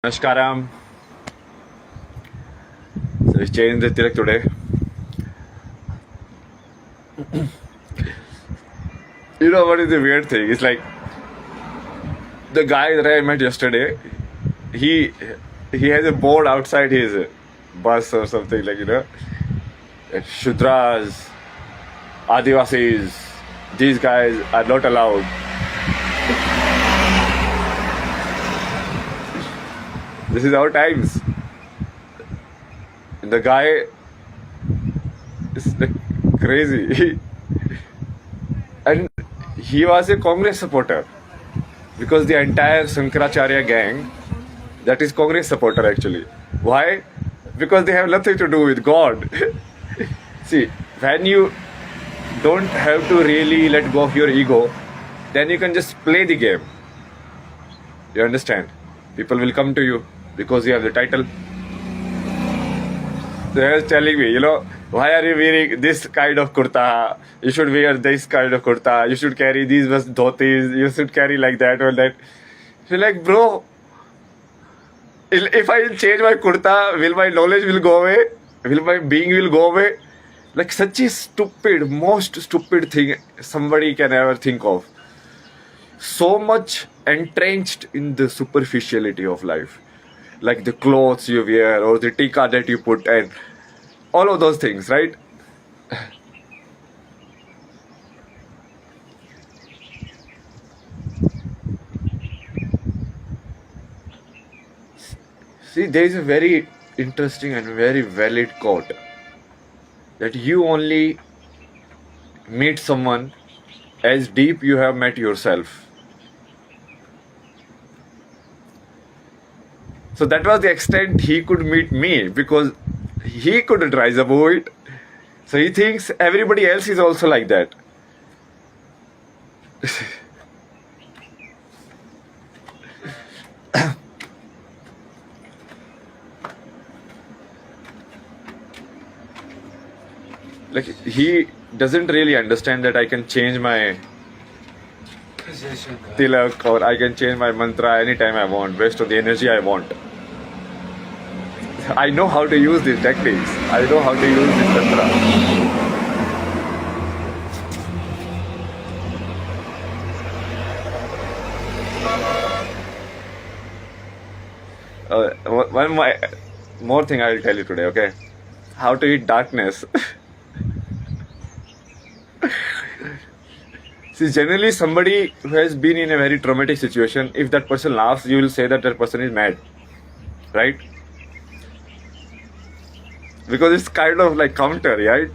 Namaskaram. So we changed the Tilak today. You know what is the weird thing? It's like the guy that I met yesterday. He he has a board outside his bus or something Shudras, Adivasis. These guys are not allowed. This is our times. And the guy is like crazy. And he was a Congress supporter because the entire Sankaracharya gang, that is Congress supporter actually. Why? Because they have nothing to do with God. See, when you don't have to really let go of your ego, then you can just play the game. You understand? People will come to you because you have the title. They were telling me, why are you wearing this kind of kurta? You should wear this kind of kurta. You should carry these dhotis. You should carry like that or that. So like, bro, if I change my kurta, will my knowledge will go away? Will my being will go away? Like such a stupid, most stupid thing somebody can ever think of. So much entrenched in the superficiality of life. Like the clothes you wear or the tika that you put and all of those things, right? See, there is a very interesting and very valid quote that you only meet someone as deep you have met yourself. So that was the extent he could meet me because he couldn't rise above it. So he thinks everybody else is also like that. Like he doesn't really understand that I can change my tilak or I can change my mantra anytime I want based on the energy I want. I know how to use these techniques. I know how to use this mantra. One more thing I will tell you today, okay? How to eat darkness. See, generally somebody who has been in a very traumatic situation, if that person laughs, you will say that that person is mad, right? Because it's kind of like counter, right?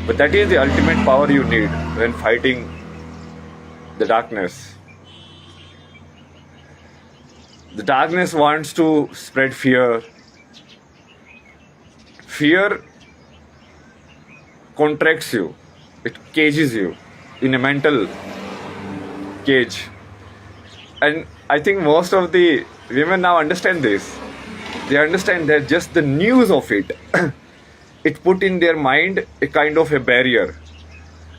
But that is the ultimate power you need when fighting the darkness. The darkness wants to spread fear. Fear contracts you. It cages you in a mental cage. And I think most of the women now understand this. They understand that just the news of it, it put in their mind a kind of a barrier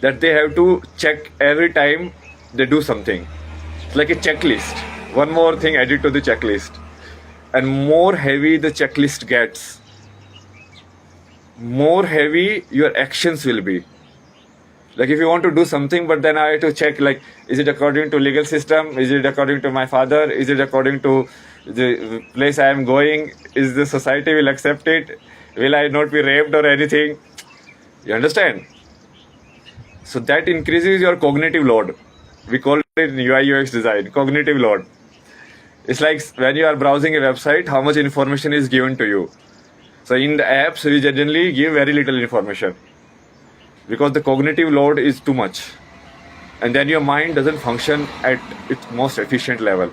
that they have to check every time they do something. It's like a checklist. One more thing added to the checklist. And more heavy the checklist gets, more heavy your actions will be. Like if you want to do something, but then I have to check, like, is it according to legal system? Is it according to my father? Is it according to the place I am going? Is the society will accept it? Will I not be raped or anything? You understand? So that increases your cognitive load. We call it in UI UX design, cognitive load. It's like when you are browsing a website, how much information is given to you. So in the apps, we generally give very little information because the cognitive load is too much. And then your mind doesn't function at its most efficient level.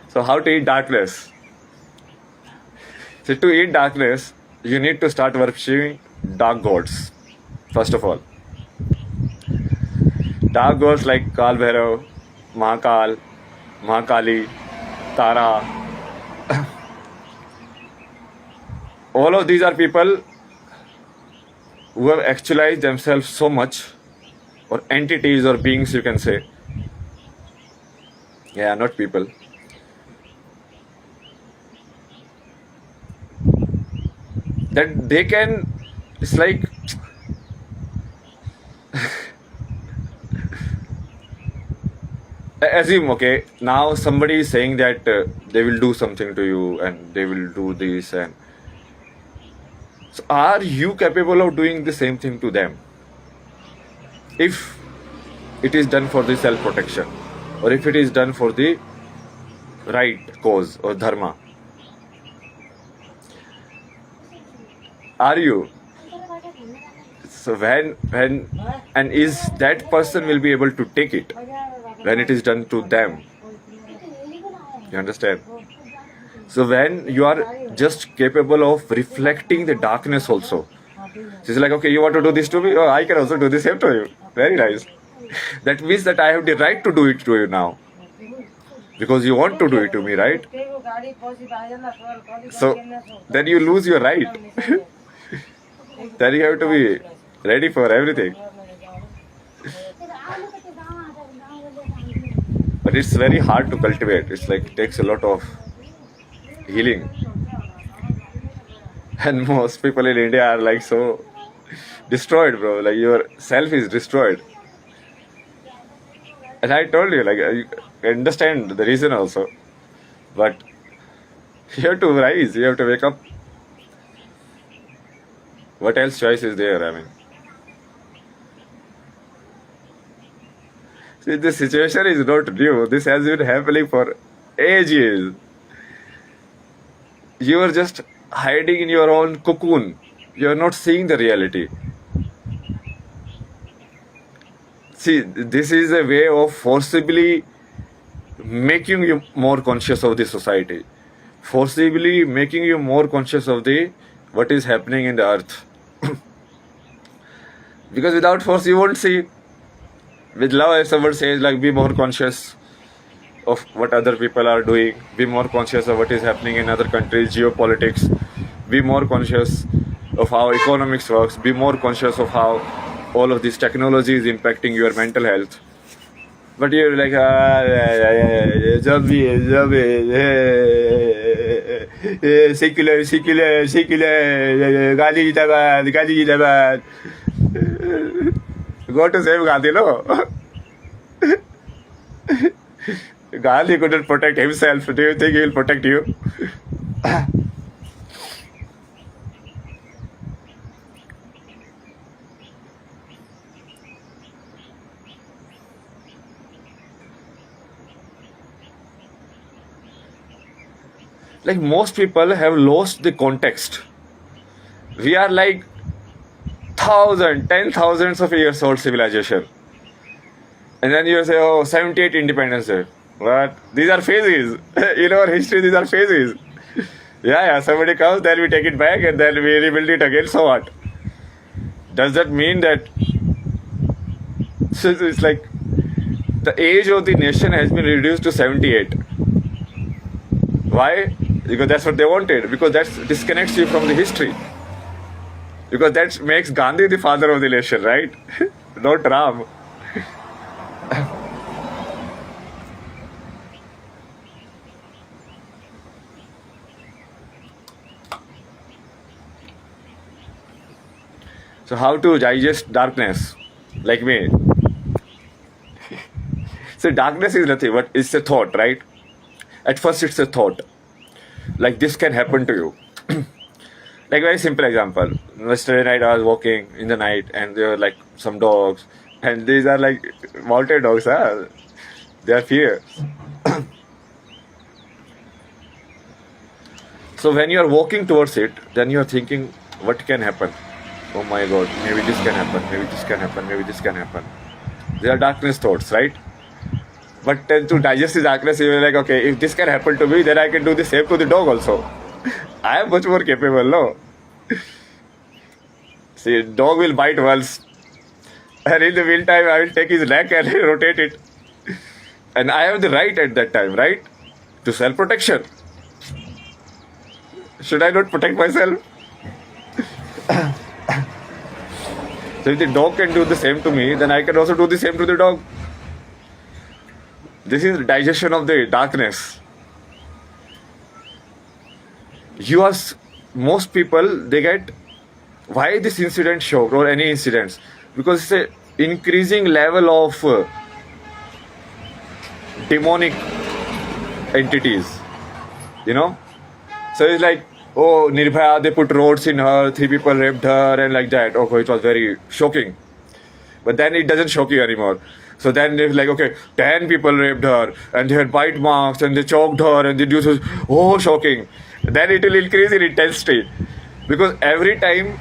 So how to eat darkness? So to eat darkness, you need to start worshipping dark gods, first of all. Dark gods like Kal Bhairav, Mahakal, Mahakali, Tara. All of these are people who have actualized themselves so much, or entities or beings you can say, Yeah, not people. That they can, it's like, assume, okay, now somebody is saying that they will do something to you and they will do this. And so are you capable of doing the same thing to them? If it is done for the self protection, or if it is done for the right cause or dharma, are you? So when and is that person will be able to take it when it is done to them? You understand? So when you are just capable of reflecting the darkness also, she's like, okay, you want to do this to me? Oh, I can also do the same to you. Very nice. That means that I have the right to do it to you now, because you want to do it to me, right? So then you lose your right. Then you have to be ready for everything. But it's very hard to cultivate. It's like it takes a lot of healing. And most people in India are like so destroyed, bro. Like your self is destroyed. And I told you, like, I understand the reason also. But you have to rise, you have to wake up. What else choice is there? I mean, see, this situation is not new. This has been happening for ages. You are just hiding in your own cocoon. You are not seeing the reality. See, this is a way of forcibly making you more conscious of the society, forcibly making you more conscious of the what is happening in the earth. Because without force you won't see. With love, if someone says like be more conscious of what other people are doing, be more conscious of what is happening in other countries, geopolitics, be more conscious of how economics works, be more conscious of how all of this technology is impacting your mental health. But you're like, secular, Gandhi Jindabad. Go to save Gandhi, no? Gandhi couldn't protect himself. Do you think he will protect you? Like most people have lost the context. We are like 10,000s of years old civilization. And then you say, oh, 78 Independence Day. What? These are phases. In our history, these are phases. Yeah, somebody comes, then we take it back and then we rebuild it again. So what? Does that mean that it's like the age of the nation has been reduced to 78? Why? Because that's what they wanted. Because that disconnects you from the history. Because that makes Gandhi the father of the nation, right? Not Ram. So how to digest darkness? Like me. So darkness is nothing but it's a thought, right? At first it's a thought. Like this can happen to you. Like very simple example. Yesterday night I was walking in the night and there were like some dogs. And these are like mountain dogs, huh? They are fierce. So when you are walking towards it, then you are thinking, what can happen? Oh my God, maybe this can happen, maybe this can happen, maybe this can happen. They are darkness thoughts, right? But then to digest the darkness, you are like, okay, if this can happen to me, then I can do the same to the dog also. I am much more capable, no? See, dog will bite once. And in the meantime, I will take his neck and rotate it. And I have the right at that time, right? To self-protection. Should I not protect myself? So if the dog can do the same to me, then I can also do the same to the dog. This is digestion of the darkness. You are most people, they get why this incident shocked or any incidents, because it's a increasing level of demonic entities, you know. So it's like, oh, Nirbhaya, they put roads in her, 3 people raped her, and like that. Okay, it was very shocking. But then it doesn't shock you anymore. So then it's like, okay, 10 people raped her, and they had bite marks, and they choked her, and they do so, oh, shocking. Then it will increase in intensity. Because every time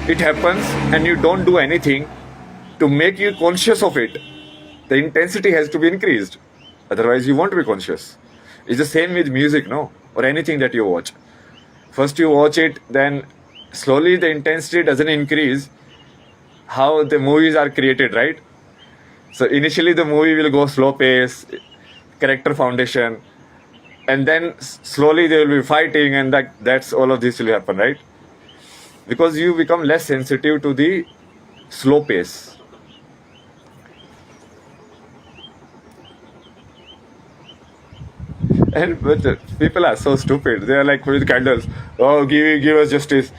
it happens and you don't do anything to make you conscious of it, the intensity has to be increased. Otherwise, you won't be conscious. It's the same with music, no? Or anything that you watch. First you watch it, then slowly the intensity doesn't increase. How the movies are created, right? So initially the movie will go slow pace, character foundation, and then slowly they will be fighting, and that's all of this will happen, right? Because you become less sensitive to the slow pace. And but people are so stupid. They are like with candles. Oh, give us justice,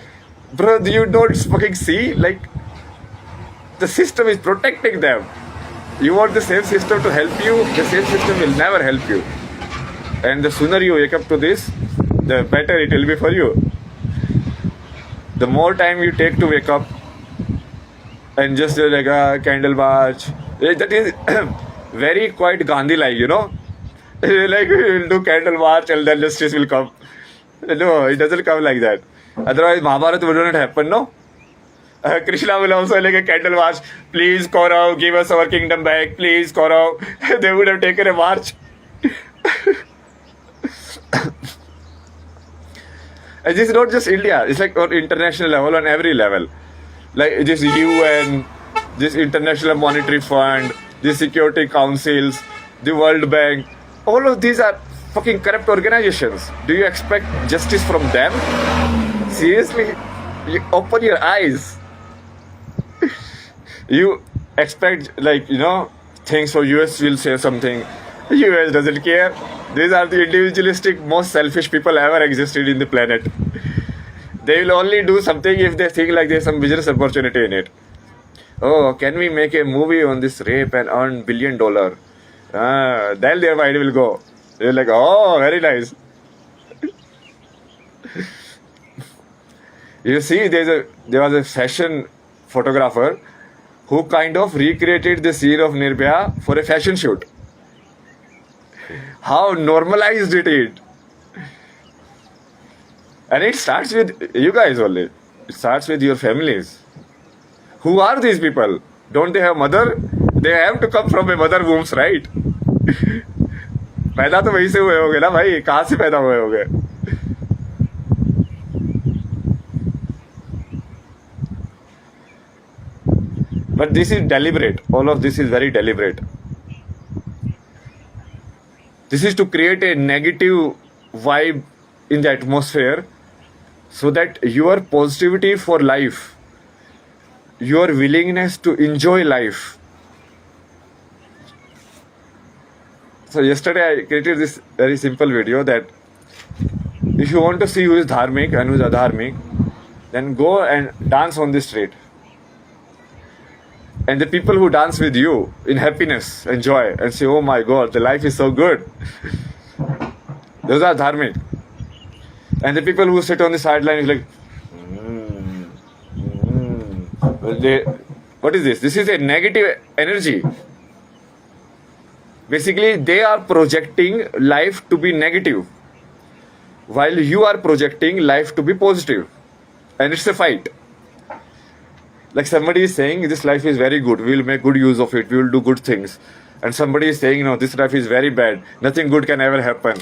bro. You don't fucking see, like, the system is protecting them. You want the same system to help you, the same system will never help you. And the sooner you wake up to this, the better it will be for you. The more time you take to wake up and just do like a candle march, that is very quite Gandhi-like, you know. Like, we'll do candle march and then justice will come. No, it doesn't come like that. Otherwise, Mahabharata wouldn't happen, no? Krishna will also like a candle march. Please, Kaurav, give us our kingdom back. Please, Kaurav. They would have taken a march. And this is not just India. It's like on international level, on every level. Like this UN, this International Monetary Fund, the Security Councils, the World Bank. All of these are fucking corrupt organizations. Do you expect justice from them? Seriously? You open your eyes. You expect, like, you know, things for US will say something. US doesn't care. These are the individualistic, most selfish people ever existed in the planet. They will only do something if they think like there's some business opportunity in it. Oh, can we make a movie on this rape and earn $1 billion? Then their mind will go. They're like, oh, very nice. You see, there was a fashion photographer who kind of recreated the scene of Nirbhaya for a fashion shoot. How normalized it is. And it starts with you guys only. It starts with your families. Who are these people? Don't they have mother? They have to come from a mother wombs, right? पैदा तो वहीं से हुए होंगे ना भाई, कहाँ से पैदा हुए होंगे? But this is deliberate. All of this is very deliberate. This is to create a negative vibe in the atmosphere so that your positivity for life, your willingness to enjoy life. So yesterday I created this very simple video that if you want to see who is dharmic and who is adharmic, then go and dance on the street. And the people who dance with you in happiness and joy and say, oh my God, the life is so good. Those are dharmic. And the people who sit on the sideline is like, what is this? This is a negative energy. Basically, they are projecting life to be negative, while you are projecting life to be positive. And it's a fight. Like somebody is saying, this life is very good, we will make good use of it, we will do good things. And somebody is saying, no, this life is very bad, nothing good can ever happen.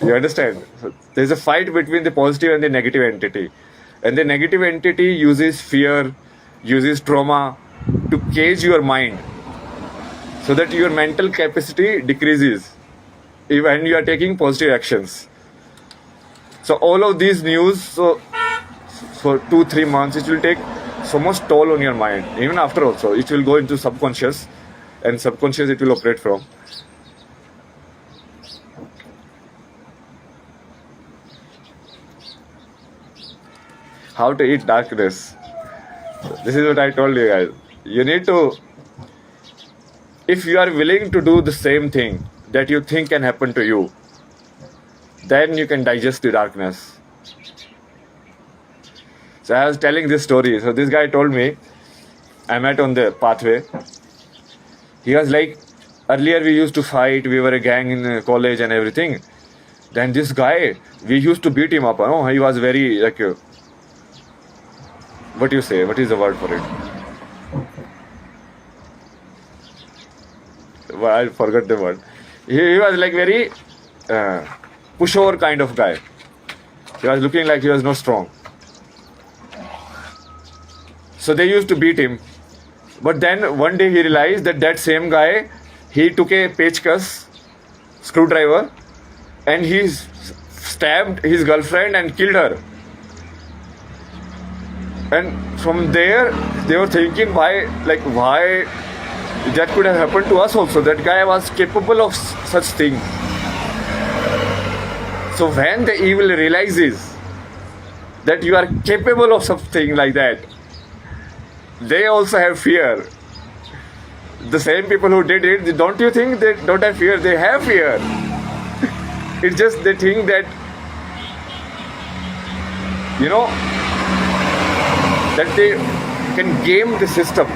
You understand? So there's a fight between the positive and the negative entity. And the negative entity uses fear, uses trauma to cage your mind so that your mental capacity decreases when you are taking positive actions. So all of these news, so for 2-3 months, it will take so much toll on your mind. Even after also, it will go into subconscious, and subconscious it will operate from. how to eat darkness. This is what I told you guys. You need to, if you are willing to do the same thing that you think can happen to you, then you can digest the darkness. So I was telling this story. So this guy told me, I met on the pathway. He was like, earlier we used to fight, we were a gang in college and everything. Then this guy, we used to beat him up. No? He was very like, what do you say? What is the word for it? Well, I forgot the word. He was like very pushover kind of guy. He was looking like he was not strong. So they used to beat him. But then one day he realized that that same guy, he took a pechkas, screwdriver, and he stabbed his girlfriend and killed her. And from there, they were thinking why that could have happened to us also. That guy was capable of such thing. So when the evil realizes that you are capable of something like that, they also have fear. The same people who did it, don't you think they don't have fear? They have fear. It's just they think that, that they can game the system.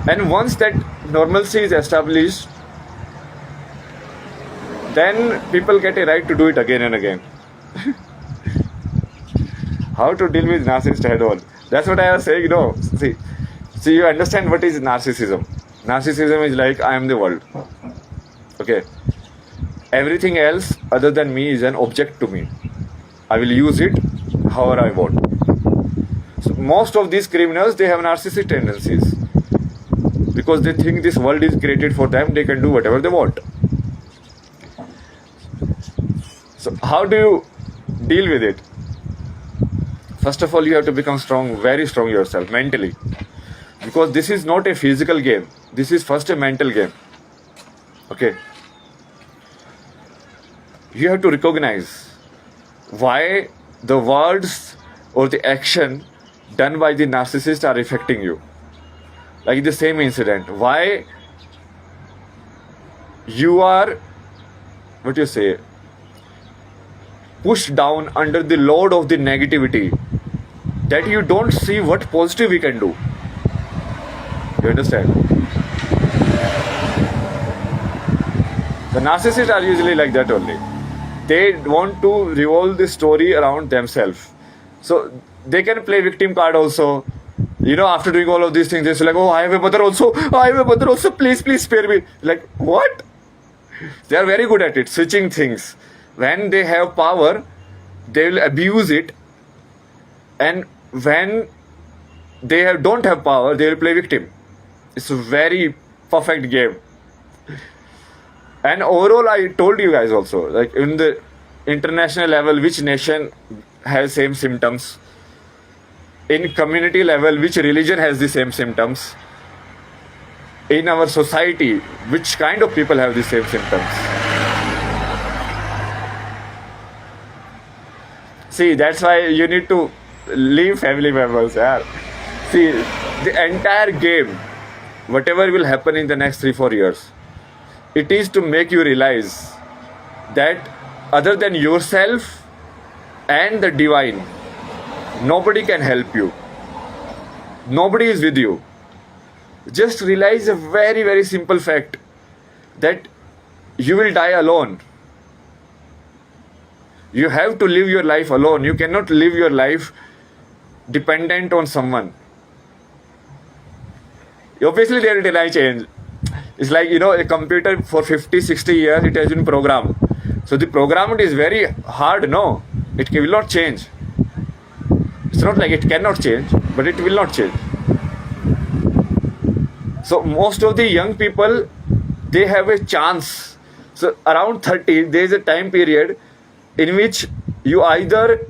And once that normalcy is established, then people get a right to do it again and again. How to deal with narcissist head on? That's what I was saying, See, you understand what is narcissism. Narcissism is like, I am the world. Okay. Everything else other than me is an object to me. I will use it however I want. So most of these criminals, they have narcissistic tendencies. Because they think this world is created for them, they can do whatever they want. So how do you deal with it? First of all, you have to become strong, very strong yourself, mentally. Because this is not a physical game. This is first a mental game. Okay. You have to recognize why the words or the action done by the narcissist are affecting you. Like the same incident. Why you are, pushed down under the load of the negativity, that you don't see what positive you can do. You understand? The narcissists are usually like that only. They want to revolve the story around themselves. So they can play victim card also. After doing all of these things, they say like, oh, I have a mother also, please spare me. Like, what? They are very good at it, switching things. When they have power, they will abuse it. And when they don't have power, they will play victim. It's a very perfect game. And overall, I told you guys also, like in the international level, which nation has same symptoms? In community level, which religion has the same symptoms? In our society, which kind of people have the same symptoms? See, that's why you need to leave family members. Yeah. See, the entire game, whatever will happen in the next 3-4 years, it is to make you realize that other than yourself and the divine, nobody can help you. Nobody is with you. Just realize a very, very simple fact that you will die alone. You have to live your life alone. You cannot live your life dependent on someone. Obviously, there will be change. It's like, a computer for 50, 60 years, it has been programmed. So the program is very hard, no? It will not change. It's not like it cannot change, but it will not change. So most of the young people, they have a chance. So around 30, there is a time period in which you either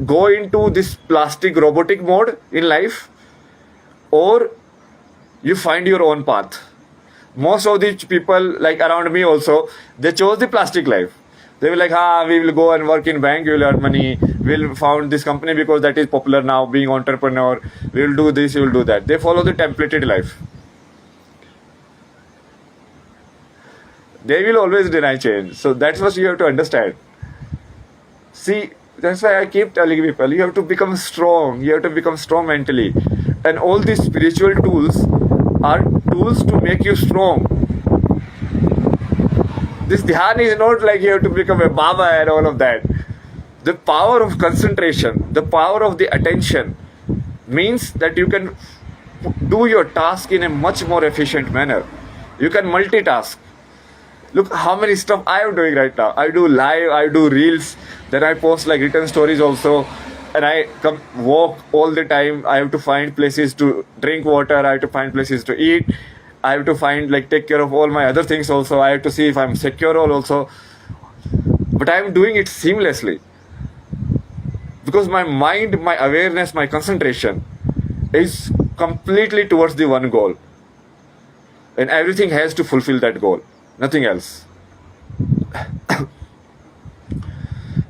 go into this plastic robotic mode in life, or you find your own path. Most of the people, like around me also, they chose the plastic life. They will like, we will go and work in bank, we will earn money, we'll found this company because that is popular now, being entrepreneur, we will do this, we will do that. They follow the templated life. They will always deny change. So that's what you have to understand. See, that's why I keep telling people, you have to become strong. You have to become strong mentally. And all these spiritual tools are tools to make you strong. This dhyan is not like you have to become a Baba and all of that. The power of concentration, the power of the attention means that you can do your task in a much more efficient manner. You can multitask. Look how many stuff I am doing right now. I do live, I do reels, then I post like written stories also, and I come walk all the time. I have to find places to drink water, I have to find places to eat, I have to find like take care of all my other things also. I have to see if I'm secure also. But I am doing it seamlessly. Because my mind, my awareness, my concentration is completely towards the one goal. And everything has to fulfill that goal. Nothing else.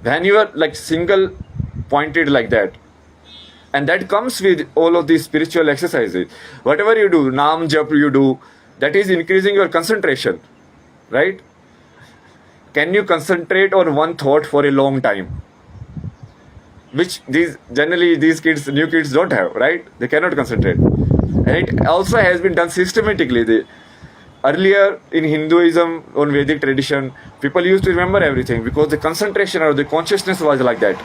When you are like single pointed like that, and that comes with all of these spiritual exercises. Whatever you do, Naam Jap you do, that is increasing your concentration, right? Can you concentrate on one thought for a long time? Which these kids, new kids don't have, right? They cannot concentrate. And it also has been done systematically. Earlier in Hinduism, on Vedic tradition, people used to remember everything because the concentration or the consciousness was like that.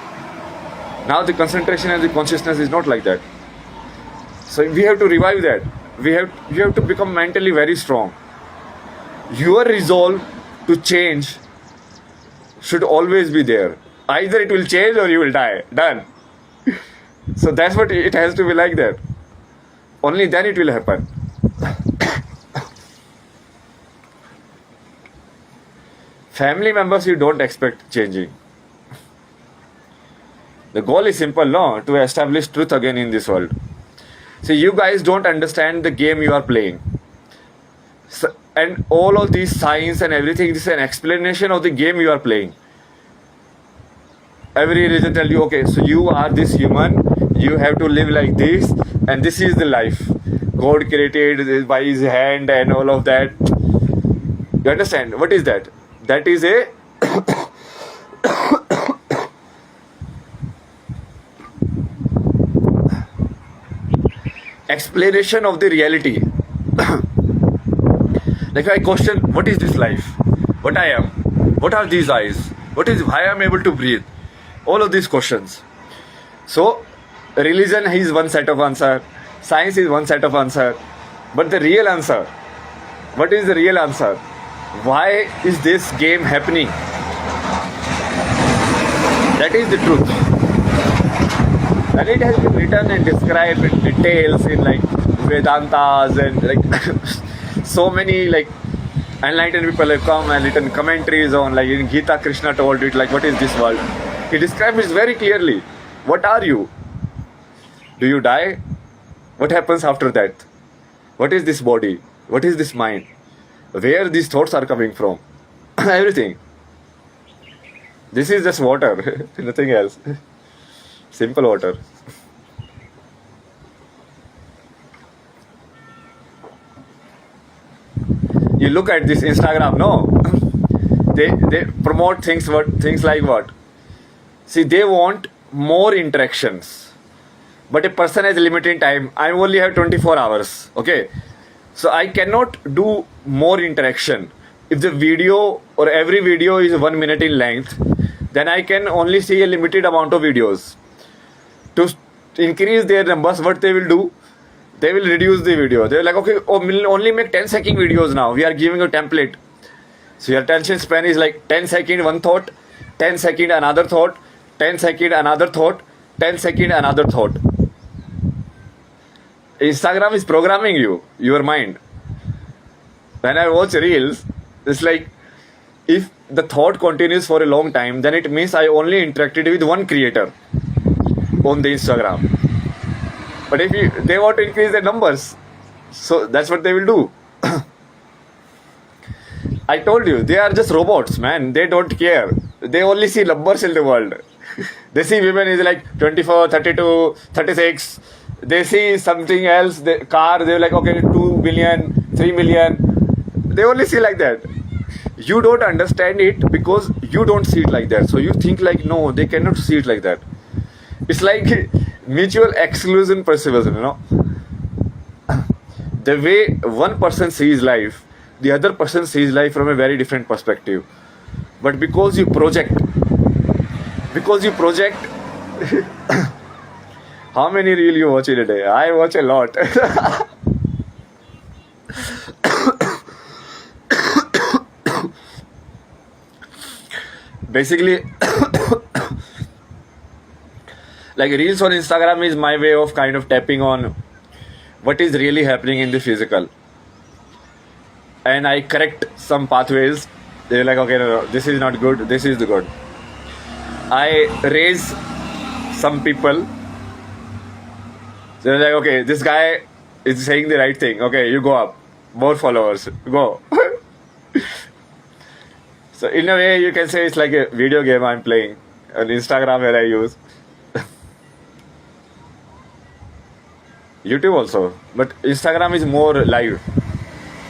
Now the concentration and the consciousness is not like that. So we have to revive that. You have to become mentally very strong. Your resolve to change should always be there. Either it will change or you will die. Done. So that's what it has to be like that. Only then it will happen. Family members you don't expect changing. The goal is simple, no? To establish truth again in this world. See, you guys don't understand the game you are playing. So, and all of these science and everything, this is an explanation of the game you are playing. Every religion tell you, okay, so you are this human, you have to live like this, and this is the life. God created by his hand and all of that. You understand? What is that? That is a explanation of the reality. Like I question, what is this life? What I am? What are these eyes? Why I am able to breathe? All of these questions. So, religion is one set of answer. Science is one set of answer. But the real answer, what is the real answer? Why is this game happening? That is the truth. And it has been written and described in details in like Vedantas and like so many like enlightened people have come and written commentaries on, like in Gita Krishna told it like what is this world. He describes it very clearly. What are you? Do you die? What happens after that? What is this body? What is this mind? Where these thoughts are coming from? Everything. This is just water, nothing else. Simple water. You look at this Instagram, no? They promote things like what? See, they want more interactions. But a person has limited time. I only have 24 hours. Okay. So I cannot do more interaction. If the video or every video is 1 minute in length, then I can only see a limited amount of videos. To increase their numbers, what they will do? They will reduce the video. They're like, okay, we'll only make 10-second videos now. We are giving a template. So your attention span is like 10 second one thought, 10 second another thought, 10 second another thought, 10 second another thought. Instagram is programming your mind. When I watch reels, it's like if the thought continues for a long time, then it means I only interacted with one creator on the Instagram. But if they want to increase their numbers, so that's what they will do. I told you, they are just robots, man. They don't care. they only see numbers in the world. They see women is like 24, 32, 36. They see something else, the car, they're like, okay, 2 million, 3 million. They only see like that. You don't understand it because you don't see it like that. So you think like, no, they cannot see it like that. It's like mutual exclusion perception, you know. The way one person sees life, the other person sees life from a very different perspective. But because you project, how many reel you watch in a day? I watch a lot. Basically, like reels on Instagram is my way of kind of tapping on what is really happening in the physical. And I correct some pathways. They're like, okay, no, this is not good, this is the good. I raise some people. They're like, okay, this guy is saying the right thing. Okay, you go up. More followers. Go. So in a way, you can say it's like a video game I'm playing. On Instagram where I use. YouTube also. But Instagram is more live.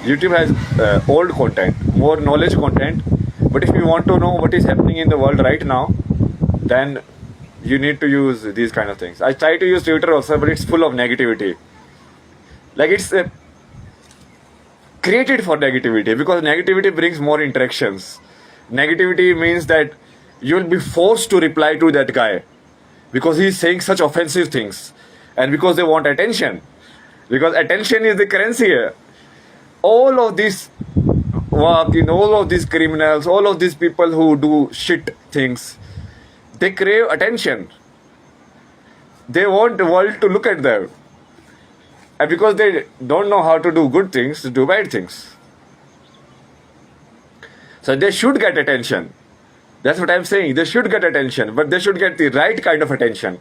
YouTube has old content, more knowledge content. But if you want to know what is happening in the world right now, then you need to use these kind of things. I try to use Twitter also, but it's full of negativity. Like it's created for negativity, because negativity brings more interactions. Negativity means that you will be forced to reply to that guy because he's saying such offensive things, and because they want attention, because attention is the currency here. All of these all of these criminals, all of these people who do shit things, they crave attention. They want the world to look at them. And because they don't know how to do good things, to do bad things. So they should get attention. That's what I'm saying. They should get attention, but they should get the right kind of attention.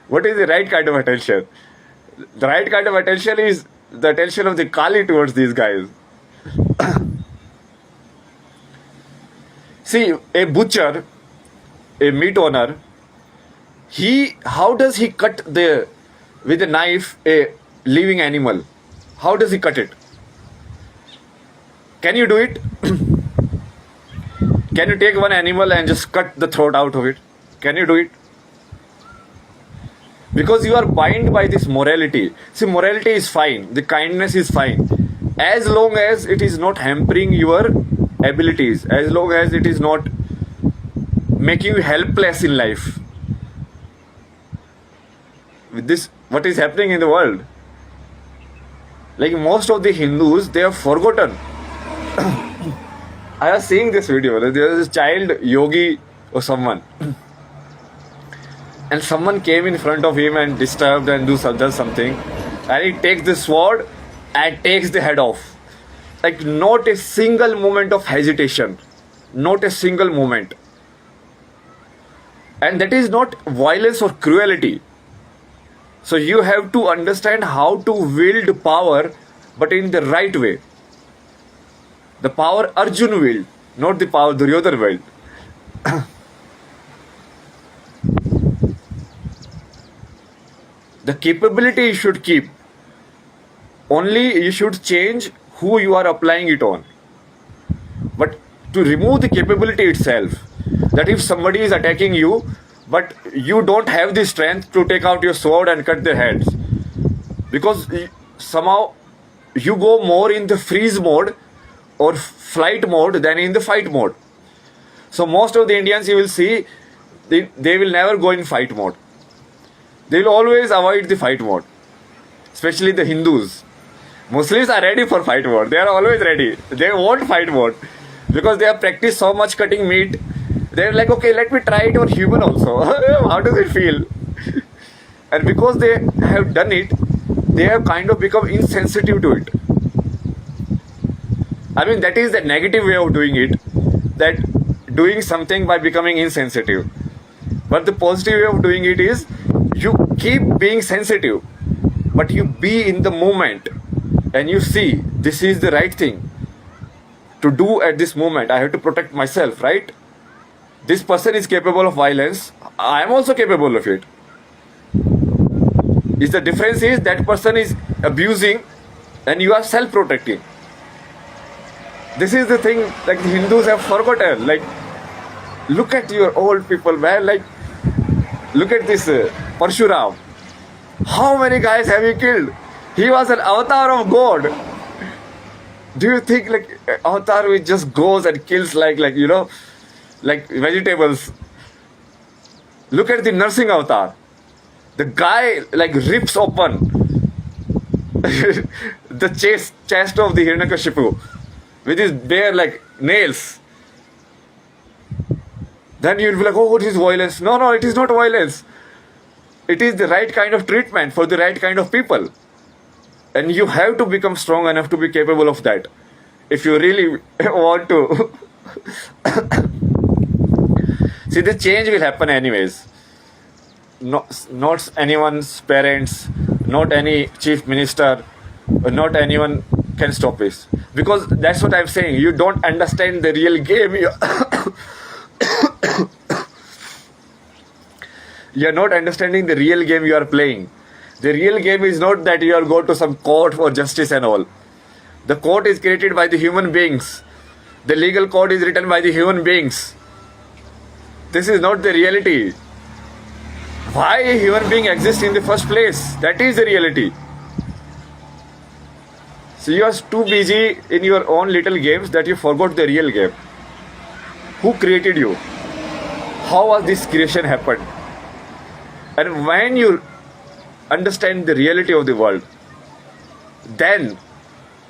What is the right kind of attention? The right kind of attention is the attention of the Kali towards these guys. See, a butcher, a meat owner, how does he cut with a knife a living animal? How does he cut it? Can you do it? Can you take one animal and just cut the throat out of it? Can you do it? Because you are bound by this morality. See, morality is fine. The kindness is fine. As long as it is not hampering your abilities. As long as it is not making you helpless in life. With this, what is happening in the world? Like most of the Hindus, they have forgotten. I was seeing this video. There was this child yogi or someone. And someone came in front of him and disturbed and does something. And he takes the sword and takes the head off. Like not a single moment of hesitation. Not a single moment. And that is not violence or cruelty. So you have to understand how to wield power, but in the right way. The power Arjun willed, not the power Duryodhana willed. The capability you should keep. Only you should change who you are applying it on. But to remove the capability itself, that if somebody is attacking you, but you don't have the strength to take out your sword and cut their heads, because somehow you go more in the freeze mode or flight mode than in the fight mode. So most of the Indians you will see, they will never go in fight mode. They will always avoid the fight mode. Especially the Hindus. Muslims are ready for fight mode. They are always ready. They want fight mode. Because they have practiced so much cutting meat. They are like, okay, let me try it on human also. How does it feel? And because they have done it, they have kind of become insensitive to it. I mean, that is the negative way of doing it. That doing something by becoming insensitive. But the positive way of doing it is, you keep being sensitive, but you be in the moment and you see this is the right thing to do at this moment. I have to protect myself, right? This person is capable of violence. I am also capable of it. Is the difference is that person is abusing and you are self-protecting. This is the thing like the Hindus have forgotten. Like, look at your old people, man. Like, look at this Parshuram. How many guys have he killed? He was an avatar of God. Do you think like avatar which just goes and kills like like vegetables? Look at the nursing avatar. The guy like rips open the chest of the Hiranyakashipu with his bare like nails. Then you'll be like, oh, it is violence. No, it is not violence. It is the right kind of treatment for the right kind of people. And you have to become strong enough to be capable of that. If you really want to. See, the change will happen anyways. Not anyone's parents, not any chief minister, not anyone can stop this. Because that's what I'm saying. You don't understand the real game. You're not understanding the real game you are playing. The real game is not that you are go to some court for justice and all. The court is created by the human beings. The legal code is written by the human beings. This is not the reality. Why a human being exists in the first place? That is the reality. So you are too busy in your own little games that you forgot the real game. Who created you? How was this creation happened? And when you understand the reality of the world, then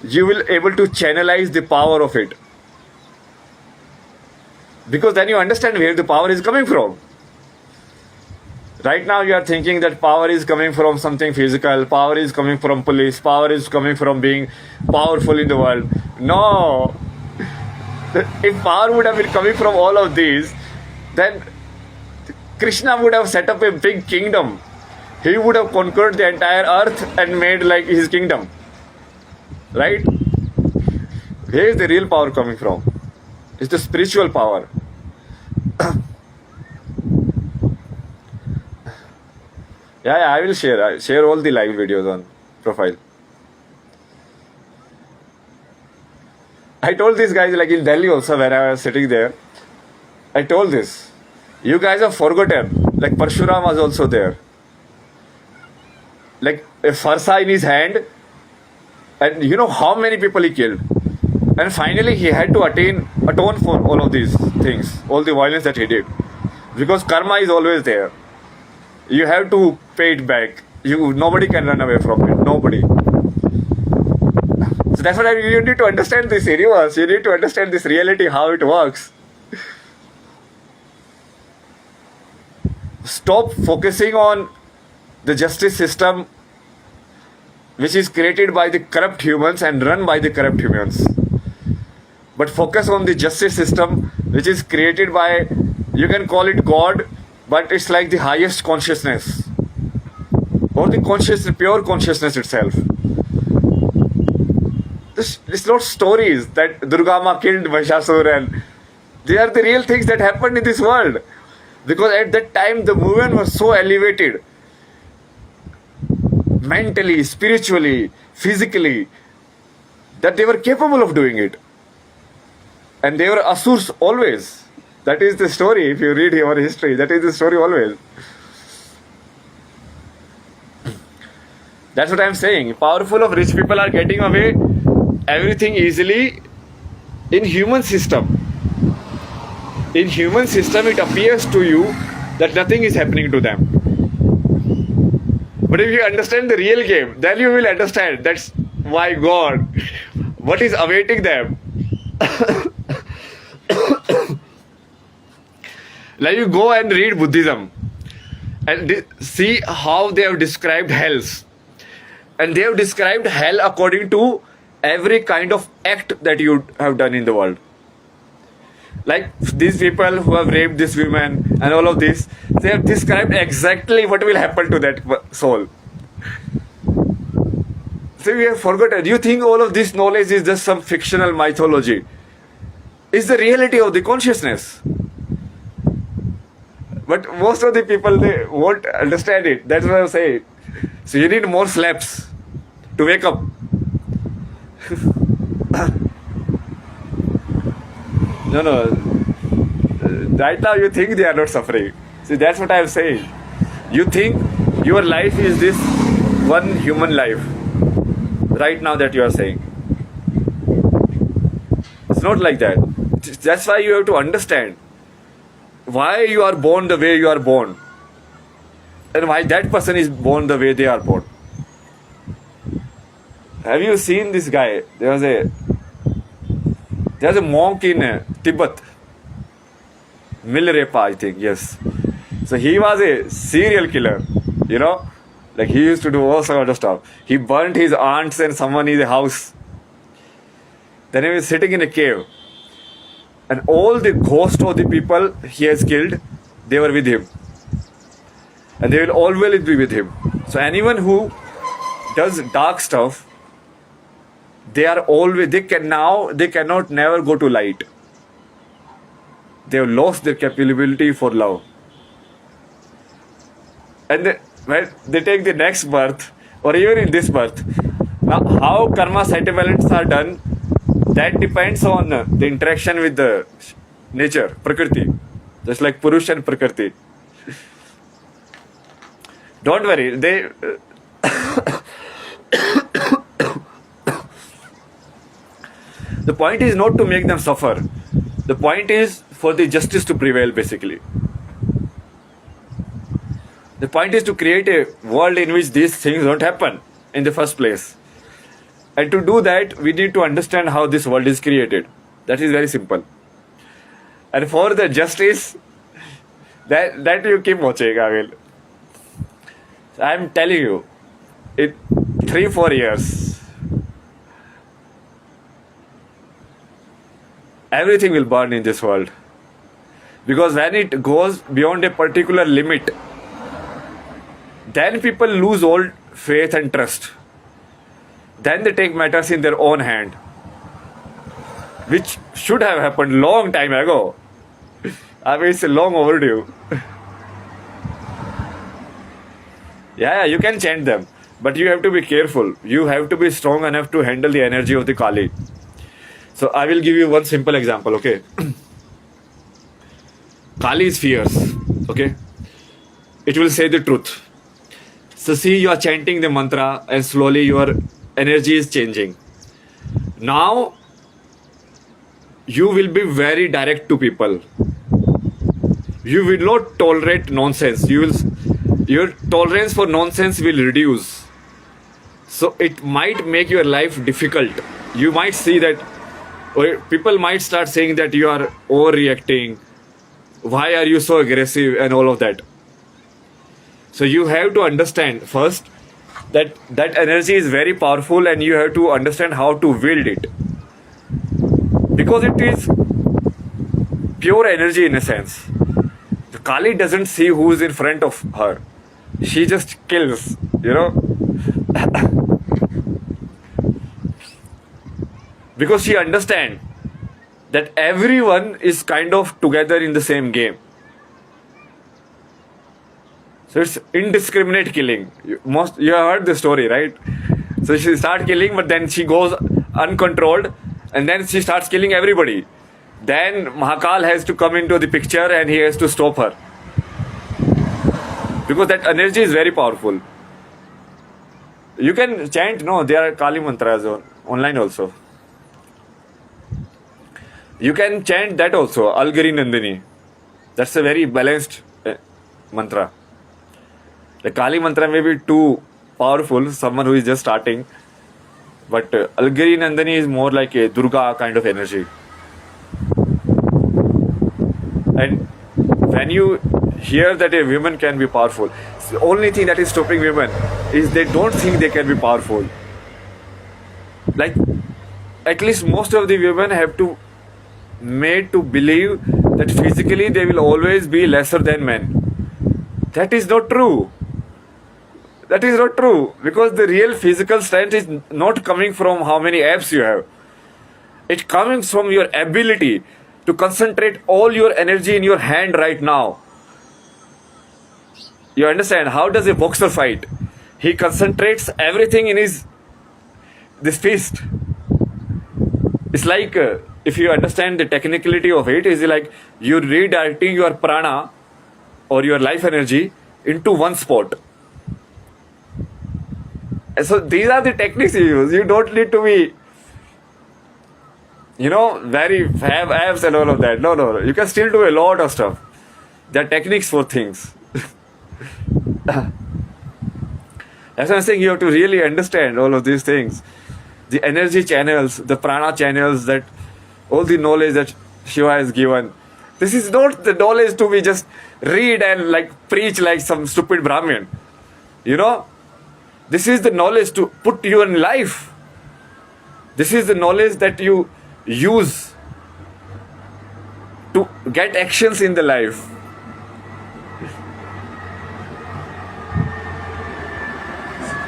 you will able to channelize the power of it. Because then you understand where the power is coming from. Right now you are thinking that power is coming from something physical, power is coming from police, power is coming from being powerful in the world. No. If power would have been coming from all of these, then Krishna would have set up a big kingdom. He would have conquered the entire earth and made like his kingdom. Right? Where is the real power coming from? It's the spiritual power. Yeah, I will share. I share all the live videos on profile. I told these guys like in Delhi also when I was sitting there. I told this. You guys have forgotten. Like Parshuram was also there. Like a farsa in his hand. And you know how many people he killed. And finally he had to atone for all of these things. All the violence that he did. Because karma is always there. You have to pay it back. Nobody can run away from it. Nobody. So that's what you need to understand this universe. You need to understand this reality, how it works. Stop focusing on the justice system which is created by the corrupt humans and run by the corrupt humans. But focus on the justice system which is created by, you can call it God, but it's like the highest consciousness. Or the consciousness, pure consciousness itself. It's not stories that Durga Ma killed Mahishasur and they are the real things that happened in this world. Because at that time the movement was so elevated. Mentally, spiritually, physically, that they were capable of doing it. And they were asurs always. That is the story. If you read our history, that is the story always. That's what I'm saying. Powerful of rich people are getting away everything easily in human system. In human system, it appears to you that nothing is happening to them. But if you understand the real game, then you will understand that's why God, what is awaiting them. Like you go and read Buddhism and see how they have described hells. And they have described hell according to every kind of act that you have done in the world. Like these people who have raped this woman and all of this, they have described exactly what will happen to that soul. So we have forgotten. You think all of this knowledge is just some fictional mythology? It's the reality of the consciousness. But most of the people, they won't understand it. That's what I'm saying. So you need more slaps to wake up. No. Right now you think they are not suffering. See, that's what I'm saying. You think your life is this one human life. Right now that you are saying. It's not like that. That's why you have to understand why you are born the way you are born. And why that person is born the way they are born. Have you seen this guy? There's a monk in Tibet. Milarepa, I think, yes. So he was a serial killer, you know. Like he used to do all sort of stuff. He burnt his aunts and someone in the house. Then he was sitting in a cave. And all the ghosts of the people he has killed, they were with him. And they will always be with him. So anyone who does dark stuff, they cannot never go to light. They have lost their capability for love. And when they take the next birth, or even in this birth, now how karma settlements are done, that depends on the interaction with the nature, Prakriti. Just like Purush and Prakriti. Don't worry, they the point is not to make them suffer. The point is for the justice to prevail, basically. The point is to create a world in which these things don't happen in the first place. And to do that, we need to understand how this world is created. That is very simple. And for the justice, that you keep watching, I will. I'm telling you, in 3-4 years, everything will burn in this world. Because when it goes beyond a particular limit, then people lose all faith and trust. Then they take matters in their own hand, which should have happened long time ago. I mean, it's long overdue. Yeah, you can chant them, but you have to be careful. You have to be strong enough to handle the energy of the Kali. So I will give you one simple example, okay? Kali is fierce, okay? It will say the truth. So see, you are chanting the mantra and slowly your energy is changing. Now, you will be very direct to people. You will not tolerate nonsense. Your tolerance for nonsense will reduce. So it might make your life difficult. You might see that, or people might start saying that you are overreacting. Why are you so aggressive and all of that? So you have to understand first that energy is very powerful and you have to understand how to wield it. Because it is pure energy in a sense. The Kali doesn't see who is in front of her. She just kills, you know. Because she understands that everyone is kind of together in the same game. So it's indiscriminate killing. You have heard the story, right? So she starts killing, but then she goes uncontrolled, and then she starts killing everybody. Then Mahakal has to come into the picture and he has to stop her. Because that energy is very powerful. You can chant, no, there are Kali mantras online also. You can chant that also, Algari Nandini. That's a very balanced mantra. The Kali mantra may be too powerful, someone who is just starting. But Algari Nandini is more like a Durga kind of energy. And when you hear that a woman can be powerful, the only thing that is stopping women is they don't think they can be powerful. Like, at least most of the women have to made to believe that physically they will always be lesser than men. That is not true. That is not true, because the real physical strength is not coming from how many abs you have. It comes from your ability to concentrate all your energy in your hand right now. You understand? How does a boxer fight? He concentrates everything in this fist. It's like, if you understand the technicality of it, is like you're redirecting your prana or your life energy into one spot. And so these are the techniques you use. You don't need to be, very have abs and all of that. No. You can still do a lot of stuff. There are techniques for things. That's why I'm saying you have to really understand all of these things. The energy channels, the prana channels, that all the knowledge that Shiva has given. This is not the knowledge to be just read and like preach like some stupid Brahmin. This is the knowledge to put you in life. This is the knowledge that you use to get actions in the life.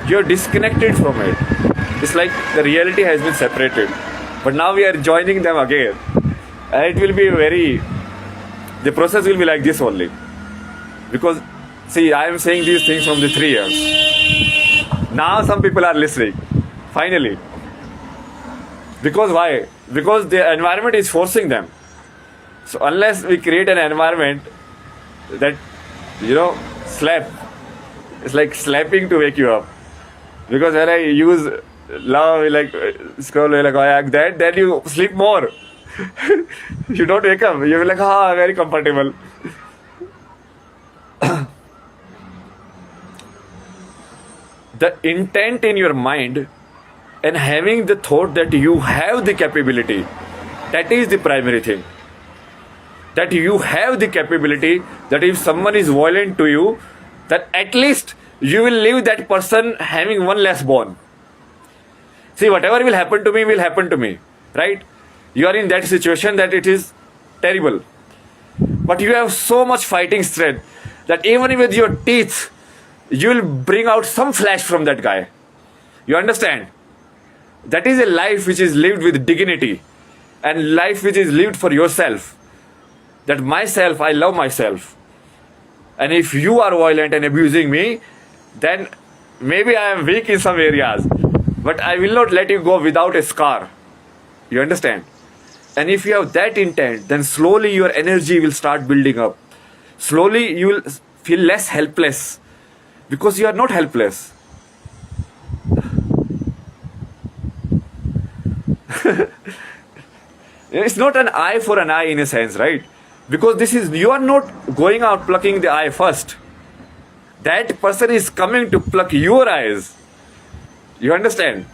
You're disconnected from it. It's like the reality has been separated. But now we are joining them again. And it will be the process will be like this only. Because, see, I am saying these things from the 3 years. Now some people are listening. Finally. Because why? Because the environment is forcing them. So unless we create an environment that, slap. It's like slapping to wake you up. Because when I use love, like scroll, like that, then you sleep more. You don't wake up. You're like, very comfortable. The intent in your mind and having the thought that you have the capability, that is the primary thing. That you have the capability, that if someone is violent to you, that at least you will leave that person having one less bone. See, whatever will happen to me, right? You are in that situation that it is terrible. But you have so much fighting strength that even with your teeth, you will bring out some flash from that guy. You understand? That is a life which is lived with dignity and life which is lived for yourself. That myself, I love myself. And if you are violent and abusing me, then maybe I am weak in some areas, but I will not let you go without a scar. You understand? And if you have that intent, then slowly your energy will start building up. Slowly you will feel less helpless, because you are not helpless. It's not an eye for an eye in a sense, right? Because you are not going out plucking the eye first. That person is coming to pluck your eyes. You understand?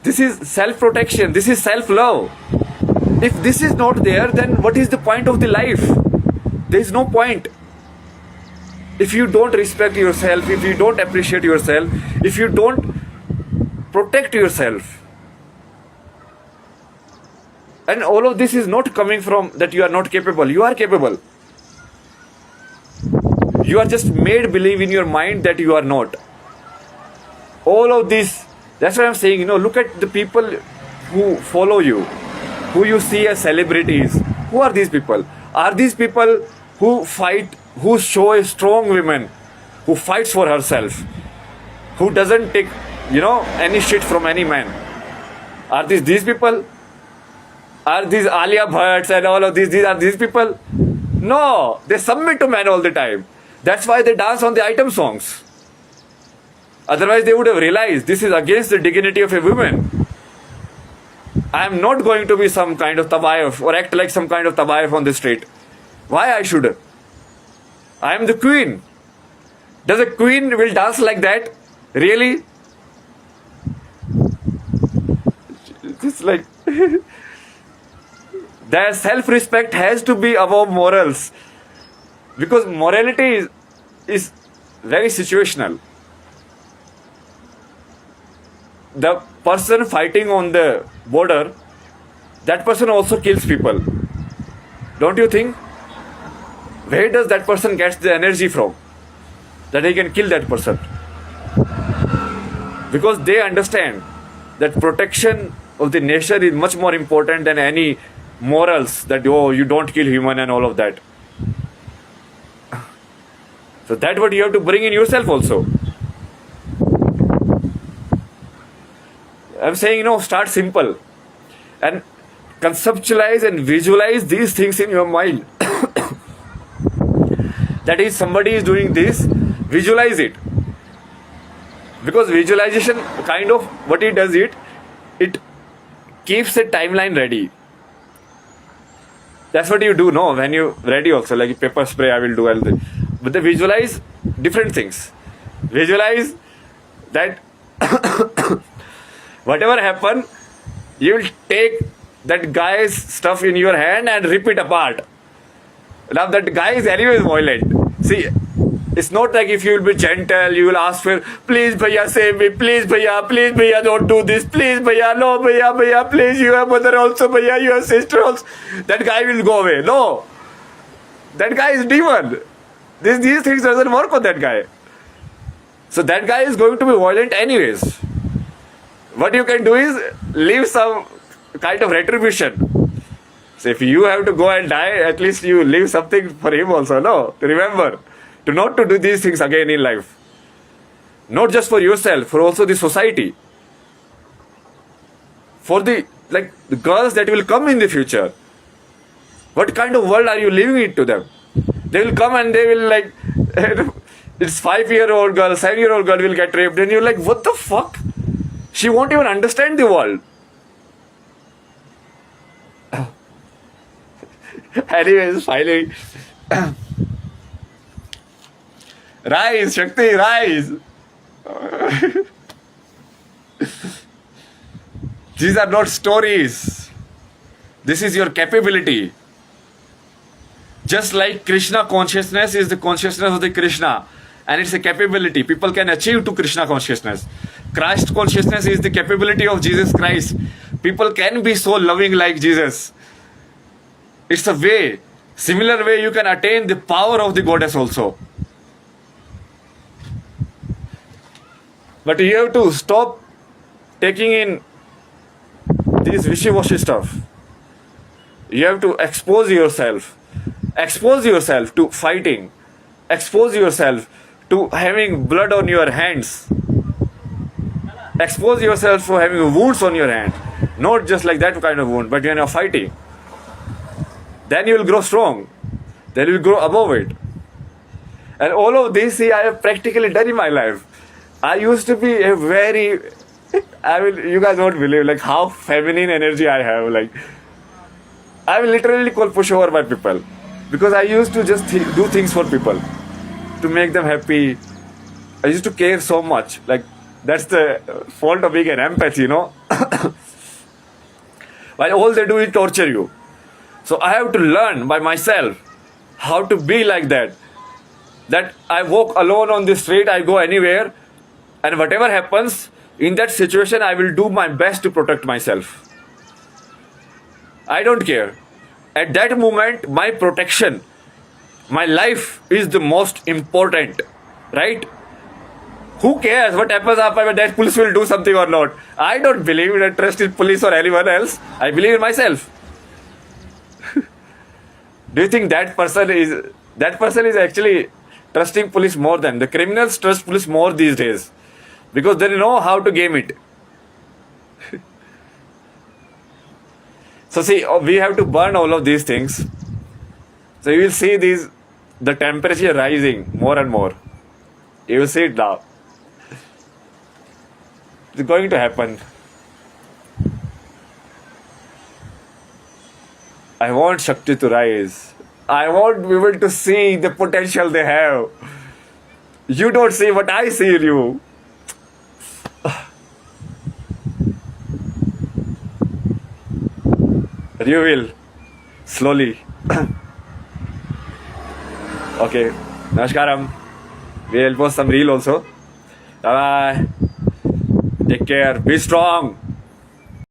This is self-protection. This is self-love. If this is not there, then what is the point of the life? There is no point. If you don't respect yourself, if you don't appreciate yourself, if you don't protect yourself. And all of this is not coming from that you are not capable. You are capable. You are just made believe in your mind that you are not. All of this, that's why I'm saying, look at the people who follow you, who you see as celebrities. Who are these people? Are these people who fight, who show a strong woman, who fights for herself, who doesn't take, any shit from any man? Are these people? Are these Alia Bhatts and all of these are these people? No, they submit to men all the time. That's why they dance on the item songs. Otherwise they would have realized this is against the dignity of a woman. I am not going to be some kind of tabayef or act like some kind of tabayef on the street. Why I should? I am the queen. Does a queen will dance like that? Really? It's like their self-respect has to be above morals, because morality is very situational. The person fighting on the border, that person also kills people. Don't you think? Where does that person get the energy from that he can kill that person? Because they understand that protection of the nature is much more important than any morals that, you don't kill human and all of that. So that's what you have to bring in yourself also. I'm saying, start simple and conceptualize and visualize these things in your mind. That is, somebody is doing this, visualize it. Because visualization kind of what it does, it keeps a timeline ready. That's what you do, no? When you ready also, like paper spray, I will do all this. But they visualize different things. Visualize that whatever happen, you will take that guy's stuff in your hand and rip it apart. Now that guy is anyways violent. See, it's not like if you will be gentle, you will ask for, please bhaiya save me, please bhaiya don't do this, please bhaiya, no bhaiya, please, you have mother also bhaiya, you have sister also. That guy will go away. No. That guy is demon. These things doesn't work on that guy. So that guy is going to be violent anyways. What you can do is leave some kind of retribution. So if you have to go and die, at least you leave something for him also, no? Remember, not to do these things again in life. Not just for yourself, for also the society. For the girls that will come in the future. What kind of world are you leaving it to them? They will come and they will it's 5-year-old girl, 7-year-old girl will get raped, and you're like, what the fuck? She won't even understand the world. Anyways, finally. Rise, Shakti, rise. These are not stories. This is your capability. Just like Krishna consciousness is the consciousness of the Krishna, and it's a capability. People can achieve to Krishna consciousness. Christ consciousness is the capability of Jesus Christ. People can be so loving like Jesus. It's a way. Similar way you can attain the power of the goddess also. But you have to stop taking in this wishy-washy stuff. You have to expose yourself. Expose yourself to fighting. Expose yourself to having blood on your hands. Expose yourself for having wounds on your hand. Not just like that kind of wound, but when you're fighting. Then you will grow strong. Then you will grow above it. And all of this, I have practically done in my life. I used to be a very, you guys won't believe how feminine energy I have. I will literally call pushover by people. Because I used to just do things for people. To make them happy. I used to care so much. That's the fault of being an empath, While all they do is torture you. So I have to learn by myself how to be like that. That I walk alone on the street, I go anywhere, and whatever happens, in that situation, I will do my best to protect myself. I don't care. At that moment, my protection, my life is the most important, right? Who cares what happens after that police will do something or not? I don't believe in trust in police or anyone else. I believe in myself. Do you think that person is actually trusting police more than the criminals trust police more these days? Because they know how to game it. So see, we have to burn all of these things. So you will see the temperature rising more and more. You will see it now. It's going to happen. I want Shakti to rise. I want people to see the potential they have. You don't see what I see in you. But you will. Slowly. Okay. Namaskaram. We'll post some reel also. Bye bye. Take care. Be strong.